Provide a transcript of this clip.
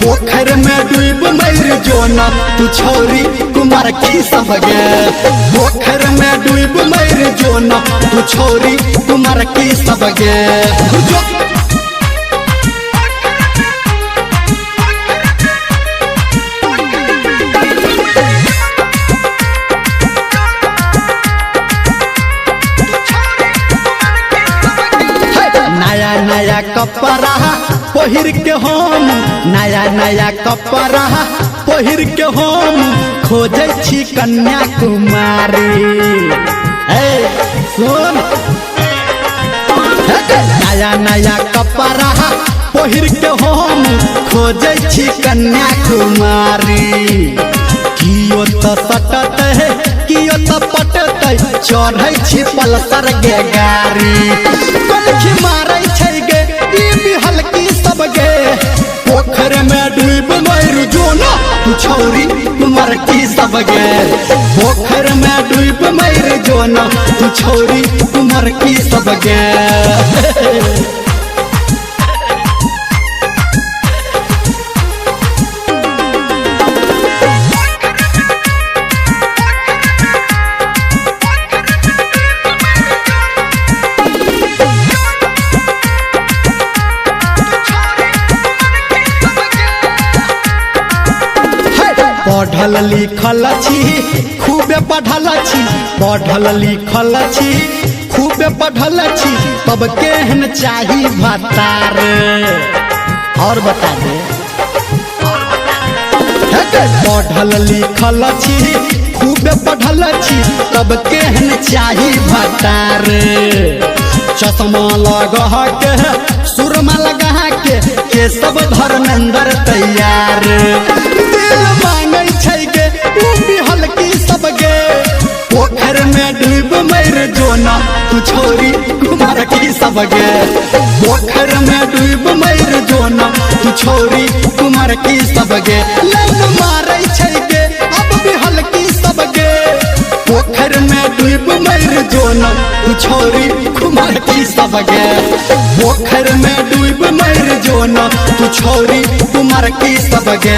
पोखर में डूब मर जोना तू छोरी कुमार की सबगे। पोखर में डूब मर जोना तू छोरी कुमार की सबगे। नया नया कपड़ा पहिर के हम नया नया कपड़ा पहिर के हम खोजे छी कन्या कुमारी। सुन नया नया कपड़ा पहिर के हम खोजे छी कन्या कुमारी। कियो तो सटत है कियो तो पटत चढ़े छी पल्सर के गाड़ी। कलखी मारे छै गे ई हल्की सब गे। पोखर में डूब मर जोना तू छोरी कुमार की सब गे। पोखर में डूब मर जोना तू छोरी कुमार की सब गे। पढ़ल लिखल छी खूबे पढ़ल छी पढ़ल लिखल छी खूबे पढ़ल छी तब केहन चाही भतार। और बता दे पढ़ल लिखल छी खूबे पढ़ल छी तब केहन चाही भतार। चश्मा लगा के सुरमा लगा के सब धर्मेंद्र तैयार। दिल मांगे छै गे तू हल्की सब गे। पोखर में डूब मर जोना तू छोरी कुमार की सब गे। पोखर में डूब मर जोना तू छोरी कुमार की सब गे। लाइन मारे छै गे अब भी हल्की सब गे। पोखर में डूब मर जोना तू छोरी कुमार की सब गे। पोखर में डूब मर जोना तू छोरी कुमार की सब गे।